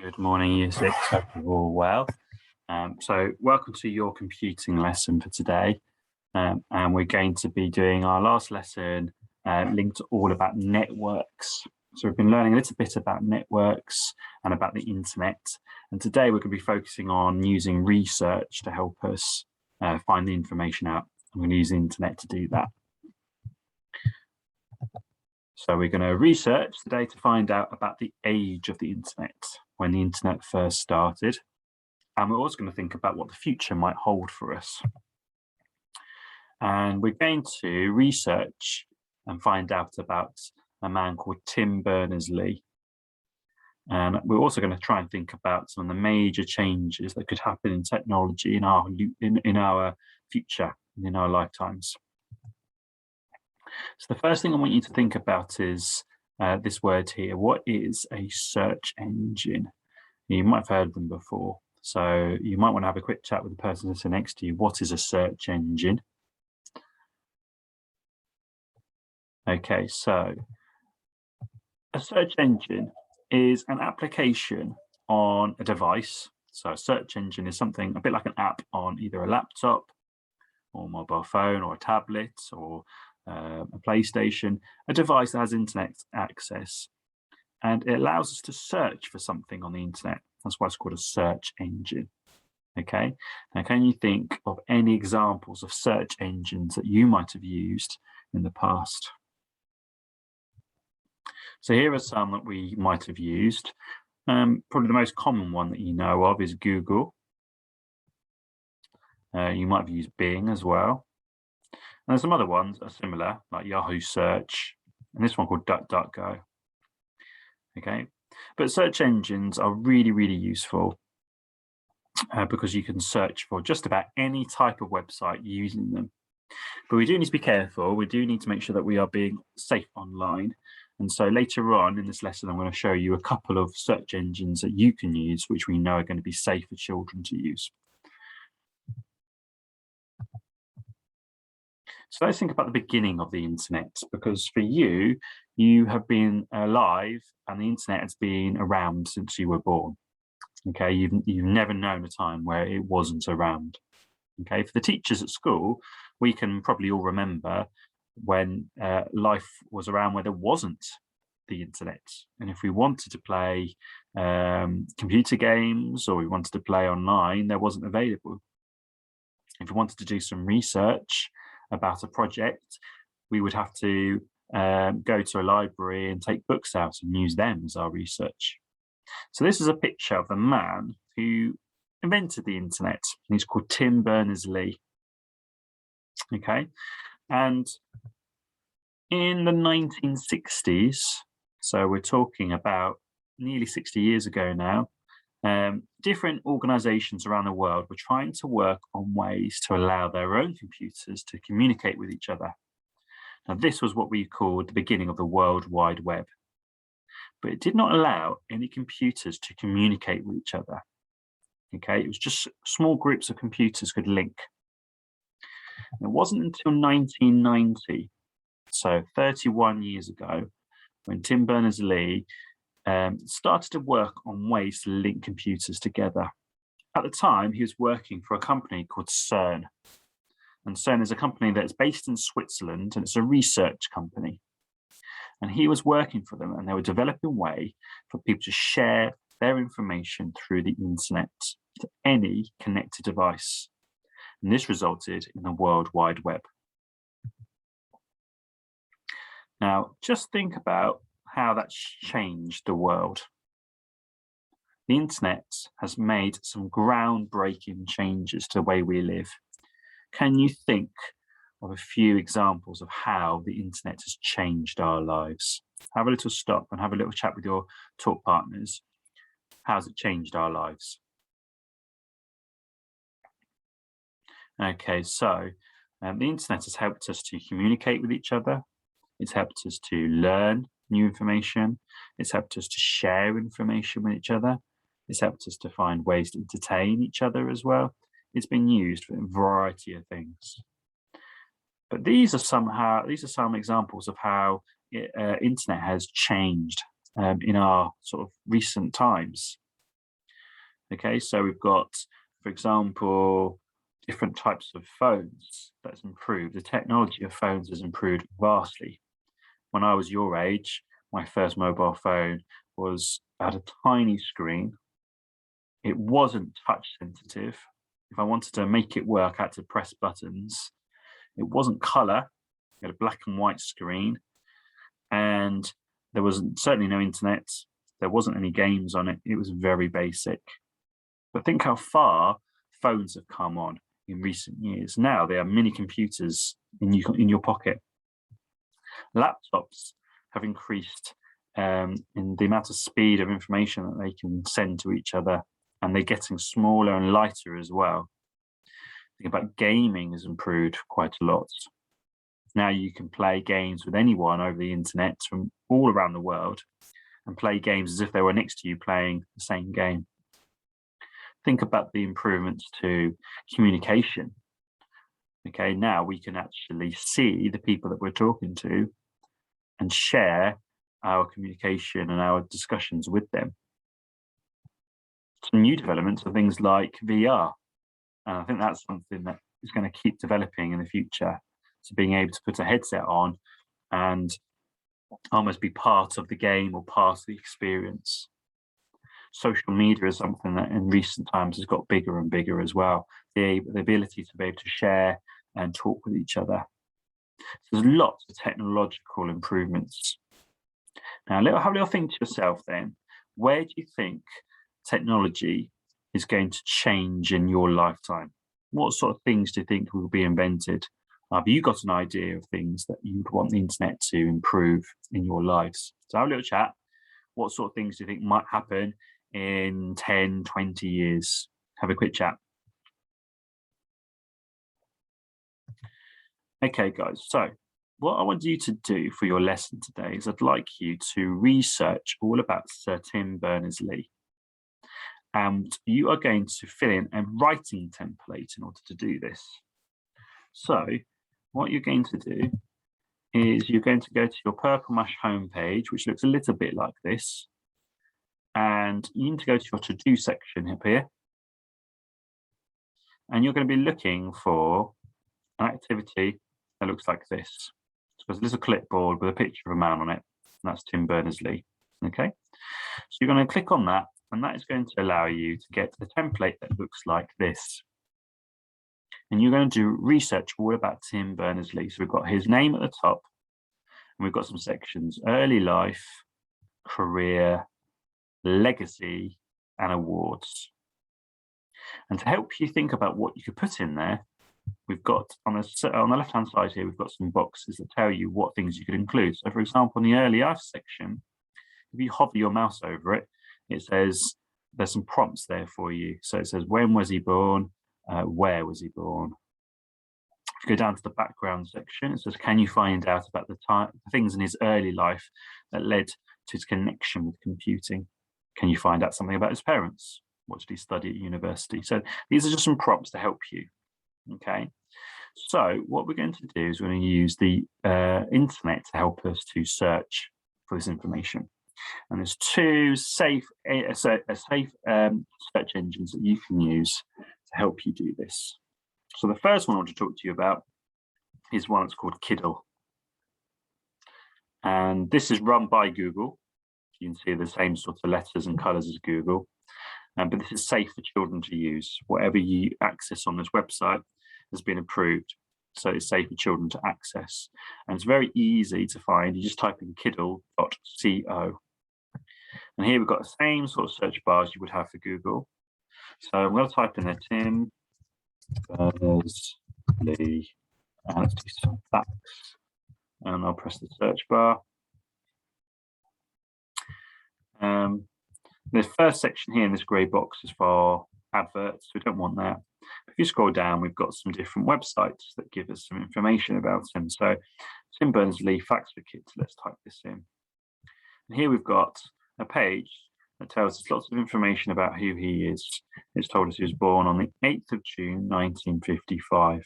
Good morning, Year 6. Hope you're all well. So welcome to your computing lesson for today. And we're going to be doing our last lesson linked all about networks. So we've been learning a little bit about networks and about the internet. And today we're going to be focusing on using research to help us find the information out. I'm going to use the internet to do that. So we're going to research today to find out about the age of the internet, when the internet first started. And we're also going to think about what the future might hold for us. And we're going to research and find out about a man called Tim Berners-Lee. And we're also going to try and think about some of the major changes that could happen in technology in our future, in our lifetimes. So the first thing I want you to think about is this word here. What is a search engine? You might have heard of them before. So you might want to have a quick chat with the person sitting next to you. What is a search engine? Okay, so a search engine is an application on a device. So a search engine is something a bit like an app on either a laptop or mobile phone or a tablet or a PlayStation, a device that has internet access, and it allows us to search for something on the internet. That's why it's called a search engine. Okay, now can you think of any examples of search engines that you might have used in the past? So here are some that we might have used. Probably the most common one that you know of is Google. You might have used Bing as well. And there's some other ones that are similar, like Yahoo Search, and this one called DuckDuckGo. Okay, but search engines are really, really useful because you can search for just about any type of website using them. But we do need to be careful. We do need to make sure that we are being safe online. And so later on in this lesson, I'm going to show you a couple of search engines that you can use, which we know are going to be safe for children to use. So let's think about the beginning of the internet, because for you, you have been alive and the internet has been around since you were born. Okay, you've never known a time where it wasn't around. Okay, for the teachers at school, we can probably all remember when life was around where there wasn't the internet. And if we wanted to play computer games or we wanted to play online, there wasn't available. If we wanted to do some research about a project, we would have to go to a library and take books out and use them as our research. So this is a picture of the man who invented the internet. He's called Tim Berners-Lee. Okay, and in the 1960s, so we're talking about nearly 60 years ago now, different organizations around the world were trying to work on ways to allow their own computers to communicate with each other. Now, this was what we called the beginning of the World Wide Web. But it did not allow any computers to communicate with each other. Okay, it was just small groups of computers could link. It wasn't until 1990, so 31 years ago, when Tim Berners-Lee started to work on ways to link computers together. At the time, he was working for a company called CERN. And CERN is a company that's based in Switzerland, and it's a research company. And he was working for them, and they were developing a way for people to share their information through the internet to any connected device. And this resulted in the World Wide Web. Now, just think about how that's changed the world. The internet has made some groundbreaking changes to the way we live. Can you think of a few examples of how the internet has changed our lives? Have a little stop and have a little chat with your talk partners. How's it changed our lives? Okay, so the internet has helped us to communicate with each other. It's helped us to learn new information. It's helped us to share information with each other. It's helped us to find ways to entertain each other as well. It's been used for a variety of things. But these are some examples of how internet has changed in our sort of recent times. Okay, so we've got, for example, different types of phones that's improved. The technology of phones has improved vastly. When I was your age, my first mobile phone had a tiny screen. It wasn't touch sensitive. If I wanted to make it work, I had to press buttons. It wasn't color. It had a black and white screen, and there was certainly no internet. There wasn't any games on it. It was very basic. But think how far phones have come on in recent years. Now they are mini computers in your pocket. Laptops have increased in the amount of speed of information that they can send to each other, and they're getting smaller and lighter as well. Think about gaming has improved quite a lot. Now you can play games with anyone over the internet from all around the world and play games as if they were next to you playing the same game. Think about the improvements to communication. Okay, now we can actually see the people that we're talking to and share our communication and our discussions with them. Some new developments are things like VR. And I think that's something that is going to keep developing in the future. So being able to put a headset on and almost be part of the game or part of the experience. Social media is something that in recent times has got bigger and bigger as well. The ability to be able to share and talk with each other. So there's lots of technological improvements. Now, have a little think to yourself then. Where do you think technology is going to change in your lifetime? What sort of things do you think will be invented? Have you got an idea of things that you would want the internet to improve in your lives? So have a little chat. What sort of things do you think might happen in 10, 20 years? Have a quick chat. Okay, guys, so what I want you to do for your lesson today is I'd like you to research all about Sir Tim Berners-Lee. And you are going to fill in a writing template in order to do this. So what you're going to do is you're going to go to your Purple Mash homepage, which looks a little bit like this. And you need to go to your to-do section up here. And you're going to be looking for an activity that looks like this. So there's a little clipboard with a picture of a man on it. And that's Tim Berners-Lee. Okay. So you're going to click on that, and that is going to allow you to get the template that looks like this. And you're going to do research all about Tim Berners-Lee. So we've got his name at the top, and we've got some sections: early life, career, legacy, and awards. And to help you think about what you could put in there, we've got on the left-hand side here, we've got some boxes that tell you what things you could include. So for example, in the early life section, if you hover your mouse over it, it says there's some prompts there for you. So it says, when was he born? Where was he born? If you go down to the background section, it says, can you find out about the things in his early life that led to his connection with computing? Can you find out something about his parents? What did he study at university? So these are just some prompts to help you. Okay. So what we're going to do is we're going to use the internet to help us to search for this information. And there's two safe search engines that you can use to help you do this. So the first one I want to talk to you about is one that's called Kiddle. And this is run by Google. You can see the same sort of letters and colors as Google. But this is safe for children to use. Whatever you access on this website has been approved. So it's safe for children to access. And it's very easy to find. You just type in kiddle.co. And here we've got the same sort of search bars you would have for Google. So I'm going to type in there Tim Berners-Lee, and let's do some facts. And I'll press the search bar. The first section here in this grey box is for adverts. We don't want that. If you scroll down, we've got some different websites that give us some information about him. So Tim Berners-Lee, facts for kids. Let's type this in. And here we've got a page that tells us lots of information about who he is. It's told us he was born on the 8th of June, 1955.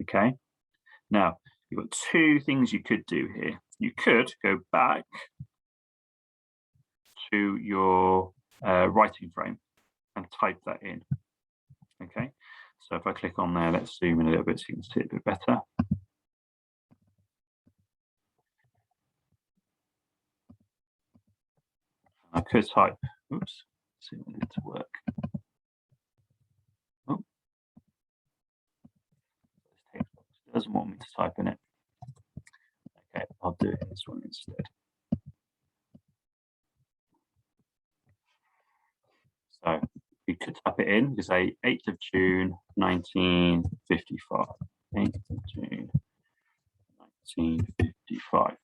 Okay. Now, you've got two things you could do here. You could go back to your writing frame and type that in. Okay, so if I click on there, let's zoom in a little bit so you can see it a bit better. I could type, oops, see if I need to work. Oh, this text box doesn't want me to type in it. Okay, I'll do it in this one instead. So you could type it in, you say 8th of June, 1955. 8th of June, 1955.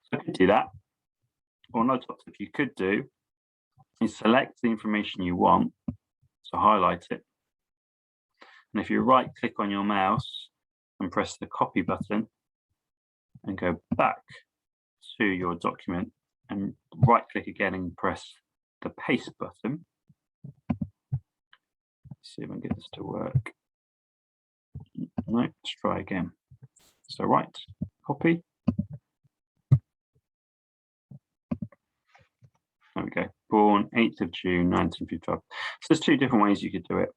So I could do that. Or another top tip you could do is select the information you want, so highlight it. And if you right click on your mouse and press the copy button and go back to your document and right click again and press the paste button. Let's see if I can get this to work. No, let's try again. So right, copy. There we go. Born 8th of June, 1955. So there's two different ways you could do it.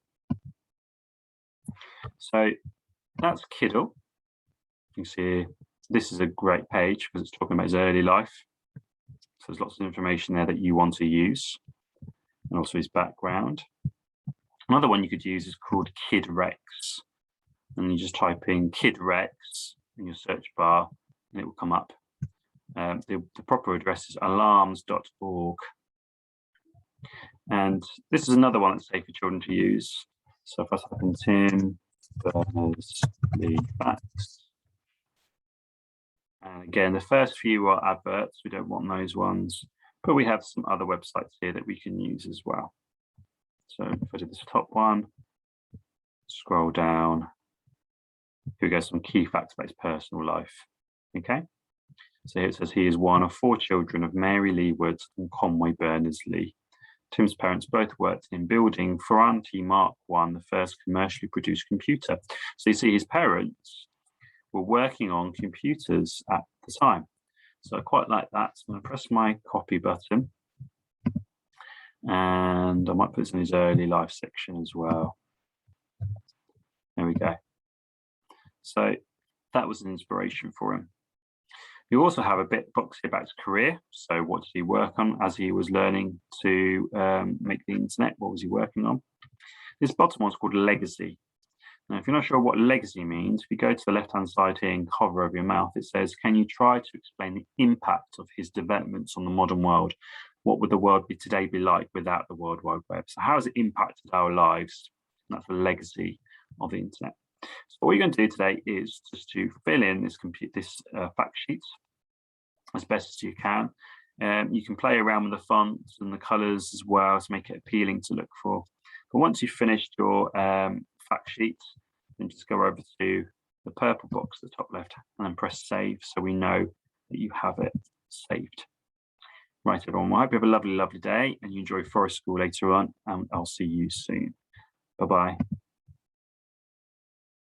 So that's Kiddle. You can see this is a great page because it's talking about his early life. So there's lots of information there that you want to use, and also his background. Another one you could use is called KidRex. And you just type in KidRex in your search bar and it will come up. The proper address is alarms.org. And this is another one that's safe for children to use. So if I type in Tim Berners-Lee facts. And again, the first few are adverts. We don't want those ones, but we have some other websites here that we can use as well. So if I do this top one, scroll down, here we go, some key facts about his personal life. Okay, so here it says he is one of 4 children of Mary Lee Woods and Conway Berners-Lee. Tim's parents both worked in building Ferranti Mark I, the first commercially produced computer. So you see his parents were working on computers at the time. So I quite like that. So I'm going to press my copy button. And I might put this in his early life section as well. There we go. So that was an inspiration for him. You also have a bit box here about his career. So what did he work on as he was learning to make the internet? What was he working on? This bottom one's called legacy. Now, if you're not sure what legacy means, if you go to the left-hand side here and hover over your mouth, it says, can you try to explain the impact of his developments on the modern world? What would the world today be like without the World Wide Web? So how has it impacted our lives? And that's the legacy of the internet. So what you're going to do today is just to fill in this fact sheet as best as you can. You can play around with the fonts and the colors as well to make it appealing to look for. But once you've finished your fact sheet, then just go over to the purple box at the top left and then press save so we know that you have it saved. Right, everyone, well, I hope you have a lovely, lovely day and you enjoy Forest School later on, and I'll see you soon. Bye-bye.